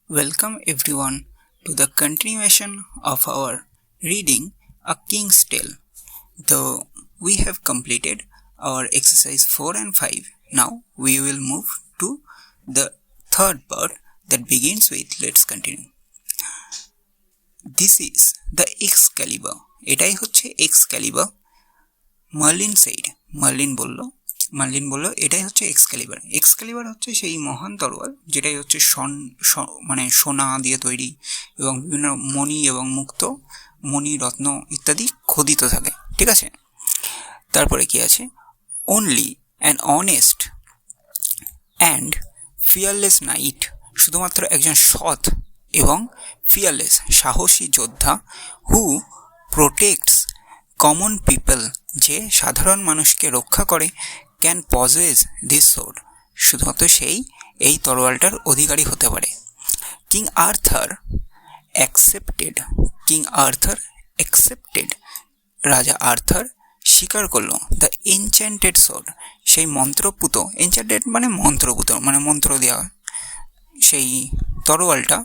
Welcome everyone to the continuation of our reading A King's Tale. Though we have completed our exercise 4 and 5, now we will move to the third part that begins with let's continue. This is the Excalibur. এটাই হচ্ছে Excalibur. Marlin বলল এটাই হচ্ছে এক্সক্যালিবার হচ্ছে সেই মহান তরোয়াল যেটাই হচ্ছে মানে সোনা দিয়ে তৈরি এবং বিভিন্ন মণি এবং মুক্ত মণি রত্ন ইত্যাদি খোদিত থাকে, ঠিক আছে। তারপরে কি আছে, only an honest and fearless night, শুধুমাত্র একজন সৎ এবং ফিয়ারলেস সাহসী যোদ্ধা, হু প্রোটেক্টস কমন পিপল, যে সাধারণ মানুষকে রক্ষা করে, ক্যান পজেস দিস সোর্ড, শুধুমাত্র সেই এই তরোয়ালটার অধিকারী হতে পারে। কিং আর্থার অ্যাকসেপ্টেড, রাজা আর্থার স্বীকার করলো দ্য এনচ্যান্টেড সোর্ড, সেই মন্ত্রপুত, এনচ্যান্টেড মানে মন্ত্রপুত মানে মন্ত্র দেওয়া সেই তরোয়ালটা,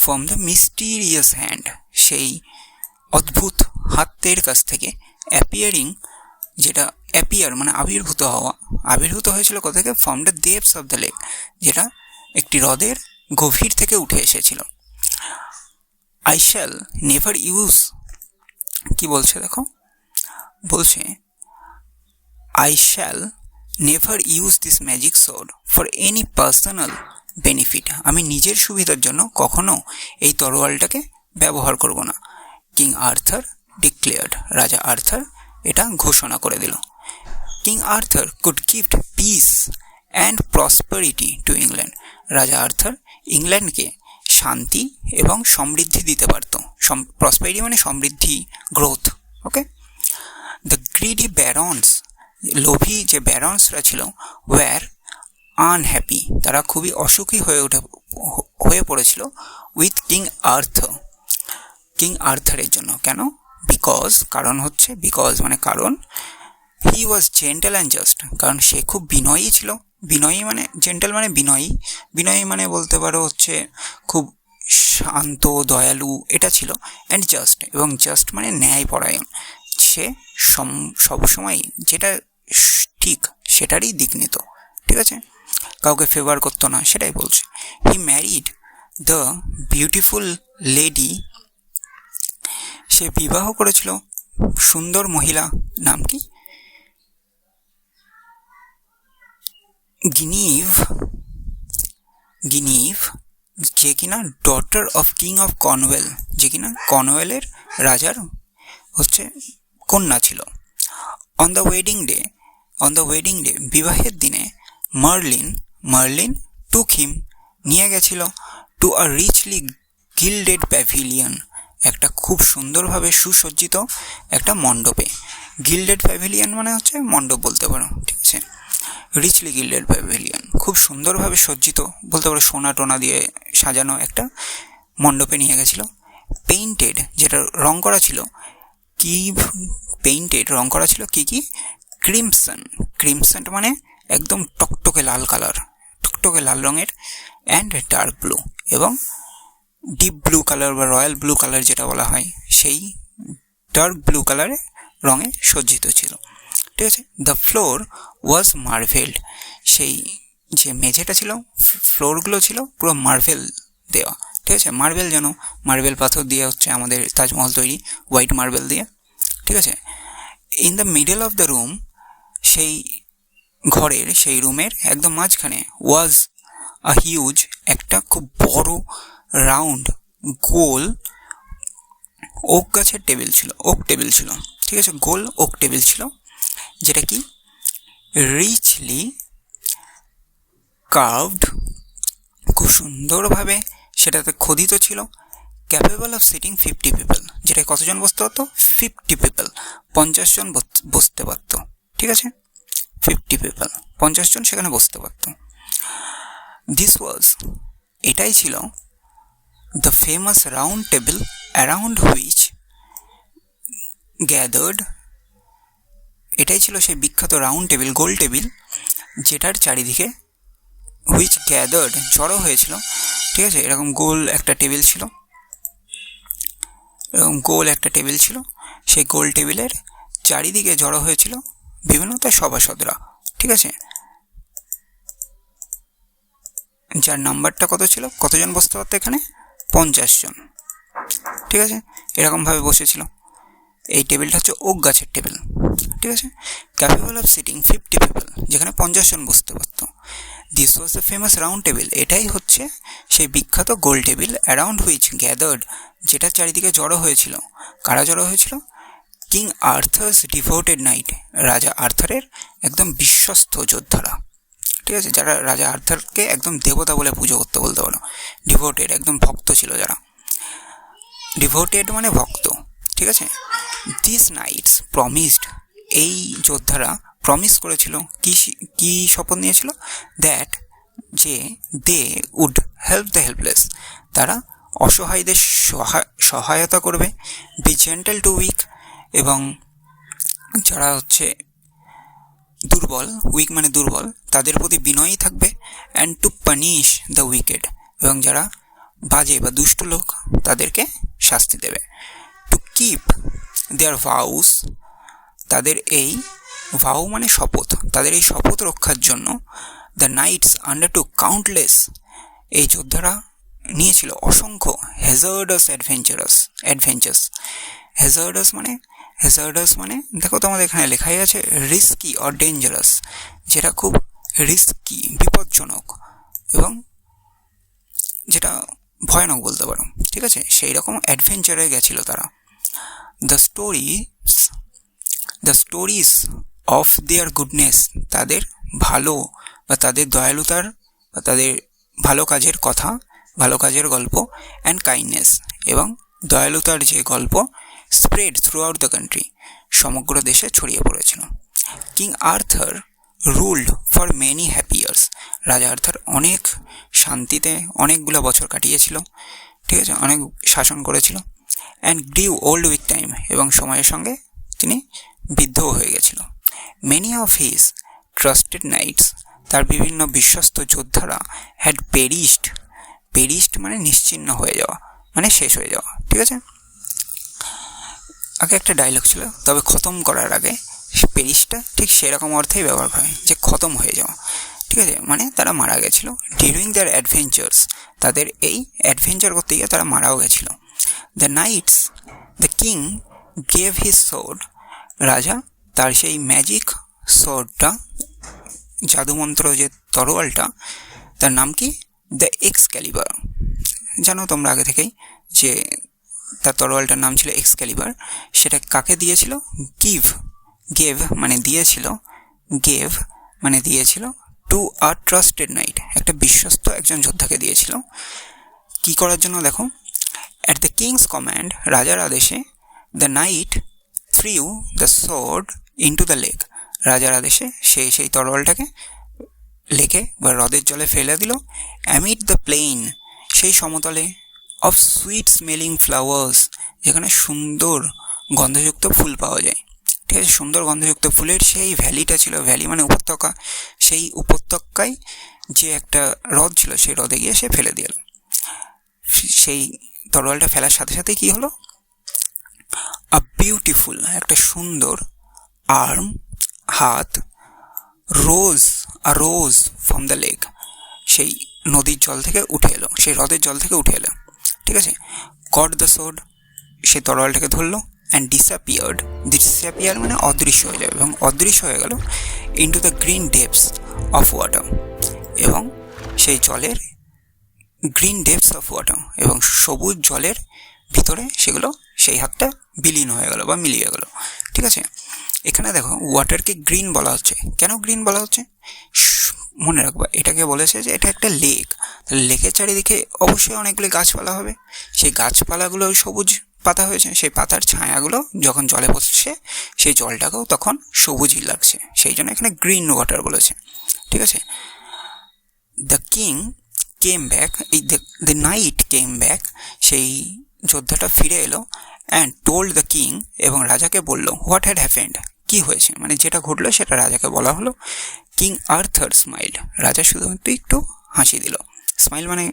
ফ্রম দ্য মিস্টিরিয়াস হ্যান্ড, সেই অদ্ভুত হাতের কাছ থেকে, অ্যাপিয়ারিং, যেটা অ্যাপিয়ার মানে আবির্ভূত হয়েছিল কোথা থেকে, from the depths of the lake, যেটা একটি হ্রদের গভীর থেকে উঠে এসেছিল। আই শ্যাল নেভার ইউজ, কি বলছে দেখো, বলছে I shall never use this magic sword for any personal benefit, আমি নিজের সুবিধার জন্য কখনো এই তরোয়ালটাকে ব্যবহার করব না। কিং আর্থার ডিক্লেয়ার্ড, রাজা আর্থার এটা ঘোষণা করে দিল। King Arthur could gift peace and prosperity to England, রাজা আর্থার ইংল্যান্ডকে শান্তি এবং সমৃদ্ধি দিতে পারত। প্রসপারিটি মানে সমৃদ্ধি, growth, okay. The greedy barons, লোভী যে ব্যারন্সরা ছিল, ওয়্যার আনহ্যাপি, তারা খুবই অসুখী হয়ে পড়েছিল উইথ কিং আর্থারের জন্য। কেন? কারণ হি ওয়াজ জেন্টাল অ্যান্ড জাস্ট, কারণ সে খুব বিনয়ী ছিল। বিনয়ী মানে জেন্টাল মানে বিনয়ী মানে বলতে পারো হচ্ছে খুব শান্ত দয়ালু, এটা ছিল। অ্যান্ড জাস্ট, এবং জাস্ট মানে ন্যায়পরায়ণ, সে সবসময় যেটা ঠিক সেটারই দিক নিত, ঠিক আছে, কাউকে ফেভার করতো না, সেটাই বলছে। He married the beautiful lady, সে বিবাহ করেছিল সুন্দর মহিলা, নাম কি, গিনিভ, যে কিনা daughter of king of Cornwall, যে কিনা কর্নওয়েলের রাজার হচ্ছে কন্যা ছিল। অন দ্য ওয়েডিং ডে, বিবাহের দিনে, মার্লিন টুক হিম, নিয়ে গেছিল, টু আ রিচলি গিল্ডেড প্যাভিলিয়ন, একটা খুব সুন্দরভাবে সুসজ্জিত একটা মণ্ডপে। গিল্ডেড প্যাভিলিয়ন মানে হচ্ছে মণ্ডপ বলতে পারো, ঠিক আছে। রিচলি গিল্ডেড প্যাভিলিয়ন, খুব সুন্দরভাবে সজ্জিত বলতে পারো, সোনা টোনা দিয়ে সাজানো একটা মণ্ডপে নিয়ে গেছিল। পেইন্টেড, যেটা রং করা ছিল কি, কি ক্রিমসন মানে একদম টকটকে লাল রঙের, অ্যান্ড ডার্ক ব্লু, এবং ডিপ ব্লু কালার বা রয়্যাল ব্লু কালার যেটা বলা হয়, সেই ডার্ক ব্লু কালারের রঙে সজ্জিত ছিল, ঠিক আছে। দ্য ফ্লোর ওয়াজ মার্ভেলড, সেই যে মেঝেটা ছিল, ফ্লোরগুলো ছিল পুরো মার্বেল দেওয়া, ঠিক আছে। মার্বেল পাথর দিয়ে হচ্ছে আমাদের তাজমহল তৈরি, হোয়াইট মার্বেল দিয়ে, ঠিক আছে। In the middle of the room, সেই রুমের একদম মাঝখানে, ওয়াজ আ হিউজ, একটা খুব বড় রাউন্ড গোল ওক গাছের টেবিল ছিল, ঠিক আছে, গোল ওক টেবিল ছিল, যেটা কি রিচলি কার্ভড, খুব সুন্দরভাবে সেটাতে খোদিত ছিল। ক্যাপেবল অফ সিটিং 50 পিপল, যেটা কতজন বসতে হতো, 50 পিপল, 50 জন বসতে পারতো, ঠিক আছে। 50 পিপল, 50 জন সেখানে বসতে পারতো। এটাই ছিল the famous round table around which gathered, এটাই ছিল সেই বিখ্যাত রাউন্ড টেবিল, গোল টেবিল, যেটার চারিদিকে হুইচ গ্যাদার্ড জড়ো হয়েছিল ঠিক আছে, এরকম গোল একটা টেবিল ছিল, সেই গোল টেবিলের চারিদিকে জড়ো হয়েছিল বিভিন্ন তার সভাসদরা। ঠিক আছে, যার নাম্বারটা কত ছিল, কতজন বসতে পারতো এখানে, 50 জন। ঠিক আছে, এরকমভাবে বসেছিল। এই টেবিলটা হচ্ছে ওক গাছের টেবিল। ঠিক আছে, ক্যাপেবল অফ সিটিং 50 পিপল, যেখানে 50 জন বসতে পারতো। This was the famous round table, এটাই হচ্ছে সেই বিখ্যাত গোল টেবিল, অ্যারাউন্ড হুইচ গ্যাদার্ড, যেটা চারিদিকে জড়ো হয়েছিল। কারা জড়ো হয়েছিল? কিং আর্থার্স ডিভোটেড নাইট, রাজা আর্থারের একদম বিশ্বস্ত যোদ্ধারা। ঠিক আছে, যারা রাজা আর্থারকে একদম দেবতা বলে পুজো করতে বলতে পারো। ডিভোটেড, একদম ভক্ত ছিল যারা। ডিভোটেড মানে ভক্ত। ঠিক আছে, দিস নাইটস প্রমিসড, এই যোদ্ধারা প্রমিস করেছিল, কি শপথ নিয়েছিল? দ্যাট, যে they would help the helpless, তারা অসহায়দের সহায়তা করবে। বি জেন্টেল টু উইক, এবং যারা হচ্ছে দুর্বল, উইক মানে দুর্বল, তাদের প্রতি বিনয়ী থাকবে। And two punish the wicked, এবং যারা বাজে বা দুষ্ট লোক তাদেরকে শাস্তি দেবে। টু কিপ দেয়ার ভাউস, তাদের এই ভাউ মানে শপথ, তাদের এই শপথ রক্ষার জন্য দ্য নাইটস আন্ডারটুক কাউন্টলেস, এই যোদ্ধারা নিয়েছিল অসংখ্য হ্যাজার্ডাস অ্যাডভেঞ্চার্স। হ্যাজার্ডাস মানে দেখো তোমাদের এখানে লেখাই আছে রিস্কি অর ডেঞ্জারাস, যেটা খুব রিস্কি, বিপজ্জনক, এবং যেটা ভয়ানক বলতে পারো। ঠিক আছে, সেই রকম অ্যাডভেঞ্চারে গেছিল তারা। The stories of their goodness, তাদের ভালো বা তাদের দয়ালুতার বা তাদের ভালো কাজের কথা, ভালো কাজের গল্প, অ্যান্ড কাইন্ডনেস, এবং দয়ালুতার যে গল্প, spread through out the country, সমগ্র দেশে ছড়িয়ে পড়েছিল। King Arthur ruled for many happy years, রাজা আর্থার অনেক শান্তিতে অনেকগুলো বছর কাটিয়েছিল। ঠিক আছে, অনেক শাসন করেছিল। And grew old with time, এবং সময়ের সঙ্গে তিনি বৃদ্ধও হয়ে গেছিল। Many of his trusted knights, তার বিভিন্ন বিশ্বস্ত যোদ্ধারা হ্যাড পেরিশড মানে নিশ্চিহ্ন হয়ে যাওয়া, মানে শেষ হয়ে যাওয়া। ঠিক আছে, আগে একটা ডায়লগ ছিল, তবে খতম করার আগে পেরিশটা ঠিক সেরকম অর্থেই ব্যবহার হয়, যে খতম হয়ে যাওয়া। ঠিক আছে, মানে তারা মারা গেছিল। ডিউরিং দেয়ার অ্যাডভেঞ্চার্স, তাদের এই অ্যাডভেঞ্চার করতে গিয়ে তারা মারাও গেছিল। The king gave his sword, রাজা তার সেই ম্যাজিক সোর্ডটা, জাদুমন্ত্র যে তরোয়ালটা, তার নাম কি? দ্য এক্সক্যালিবার। জানো তোমরা আগে থেকেই যে তার তরোয়ালটার নাম ছিল এক্সক্যালিবার। সেটা কাকে দিয়েছিল? গেভ মানে দিয়েছিল টু আ ট্রাস্টেড নাইট, একটা বিশ্বস্ত একজন যোদ্ধাকে দিয়েছিল। কি করার জন্য? দেখো, অ্যাট দ্য কিংস কমান্ড, রাজার আদেশে, the night threw the sword into the lake, রাজার আদেশে সেই তরোয়ালটাকে লেকে বা হ্রদের জলে ফেলে দিল। অ্যামিড দ্য প্লেইন, সেই সমতলে, অফ সুইট স্মেলিং ফ্লাওয়ার্স, যেখানে সুন্দর গন্ধযুক্ত ফুল পাওয়া যায়। ঠিক আছে, সুন্দর গন্ধযুক্ত ফুলের সেই ভ্যালিটা ছিল, ভ্যালি মানে উপত্যকা, সেই উপত্যকায় যে একটা হ্রদ ছিল, সেই হ্রদে গিয়ে সে ফেলে দিল। সেই তরোয়ালটা ফেলার সাথে সাথে কি হলো? আ বিউটিফুল, একটা সুন্দর আর্ম, হাত, রোজ ফ্রম দ্য লেক, সেই নদীর জল থেকে উঠে এলো, সেই হ্রদের জল থেকে উঠে এলো। ঠিক আছে, কট দ্য সোর্ড, সেই তরোয়ালটাকে ধরলো। অ্যান্ড ডিসঅ্যাপিয়ার মানে অদৃশ্য হয়ে যাবে, এবং অদৃশ্য হয়ে গেল into the green depth of water, এবং সেই জলের গ্রিন ডেপস অফ ওয়াটার, এবং সবুজ জলের ভিতরে সেগুলো, সেই হাতটা বিলীন হয়ে গেল বা মিলিয়ে গেল। ঠিক আছে, এখানে দেখো ওয়াটারকে গ্রিন বলা হচ্ছে। কেন গ্রিন বলা হচ্ছে? মনে রাখবা, এটাকে বলেছে যে এটা একটা লেক, লেকের চারিদিকে অবশ্যই অনেকগুলি গাছপালা হবে, সেই গাছপালাগুলো সবুজ পাতা হয়েছে, সেই পাতার ছায়াগুলো যখন জলে পড়ছে, সেই জলটাকেও তখন সবুজই লাগছে, সেই জন্য এখানে গ্রিন ওয়াটার বলেছে। ঠিক আছে, the king came back, the night came back, সেই যোদ্ধাটা ফিরে এলো। অ্যান্ড টোল্ড দ্য কিং, এবং রাজাকে বলল, হোয়াট হ্যাড হ্যাপেন্ড, কি হয়েছে, মানে যেটা ঘটলো সেটা রাজাকে বলা হলো। কিং আর্থার স্মাইল্ড, রাজা শুধুমাত্র একটু হাসি দিল। স্মাইল মানে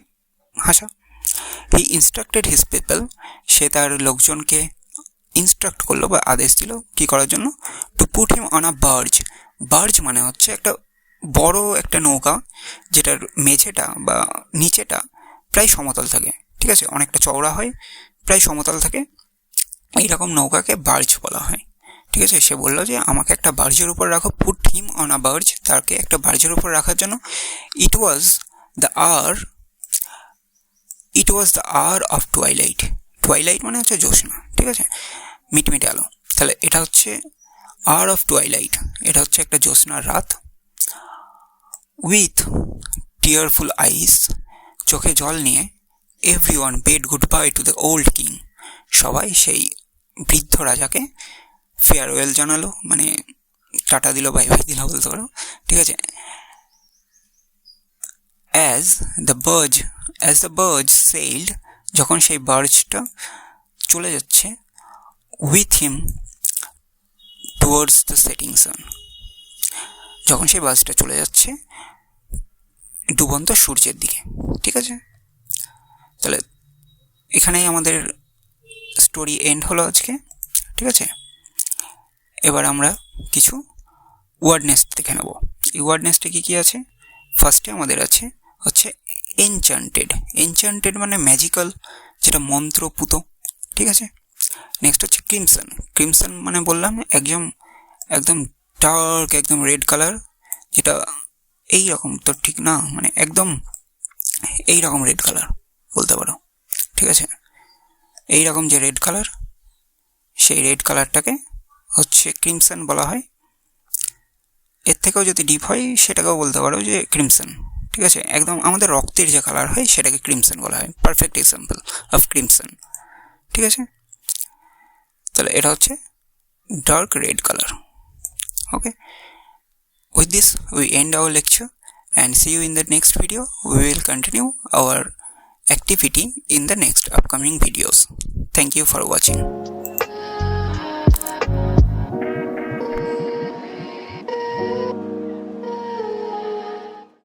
হাসা। হি ইনস্ট্রাক্টেড হিজ পিপল, সে তার লোকজনকে ইনস্ট্রাক্ট করলো বা আদেশ দিল কি করার জন্য, to put him on a barge. Barge মানে হচ্ছে একটা বড় একটা নৌকা যেটার মেঝেটা বা নিচেটা প্রায় সমতল থাকে, ঠিক আছে, অনেকটা চওড়া হয়, প্রায় সমতল থাকে, এইরকম নৌকাকে বার্জ বলা হয়। ঠিক আছে, সে বললো যে আমাকে একটা বার্জের উপর রাখো, put him on a barge, তাকে একটা বার্জের উপর রাখার জন্য। It was the hour of twilight. Twilight মানে হচ্ছে জ্যোৎস্না, ঠিক আছে, মিটমিটে আলো। তাহলে এটা হচ্ছে আওয়ার অফ টুয়াইলাইট, এটা হচ্ছে একটা জ্যোৎস্নার রাত। উইথ টিয়ারফুল আইস, চোখে জল নিয়ে, everyone bed good bye to the old king, সবাই সেই বৃদ্ধ রাজাকে ফেয়ারওয়েল জানালো, মানে টাটা দিল, বাই বাই দিল বলতে পারো, ঠিক আছে। অ্যাজ দ্য বার্জ সেইলড, যখন সেই বার্জটা চলে যাচ্ছে, with him towards the setting সান, যখন সেই বার্জটা চলে যাচ্ছে ডুবন্ত সূর্যের দিকে, ঠিক আছে। তাহলে এখানেই আমাদের স্টোরি এন্ড হলো আজকে, ঠিক আছে। এবার আমরা কিছু ওয়ার্ড নেস্ট দেখে নেব। এই ওয়ার্ড নেস্টে কী কী আছে? ফার্স্টে আমাদের আছে হচ্ছে এনচান্টেড। এনচান্টেড মানে ম্যাজিক্যাল, যেটা মন্ত্রপুত, ঠিক আছে। নেক্সট হচ্ছে ক্রিমসন। ক্রিমসন মানে বললাম একদম ডার্ক, একদম রেড কালার, যেটা এই রকম তো ঠিক না, মানে একদম এই রকম রেড কালার বলতে পারো, ঠিক আছে। এই রকম যে রেড কালার, সেই রেড কালারটাকে হচ্ছে ক্রিমসন বলা হয়। এর থেকেও যদি ডিপ হয় সেটাকেও বলতে পারো যে ক্রিমসন, ঠিক আছে। একদম আমাদের রক্তের যে কালার হয় সেটাকে ক্রিমসন বলা হয়, পারফেক্ট এক্সাম্পল অফ ক্রিমসন, ঠিক আছে। তাহলে এটা হচ্ছে dark red colour. Okay, with this we end our lecture and see you in the next video. We will continue our activity in the next upcoming videos. Thank you for watching.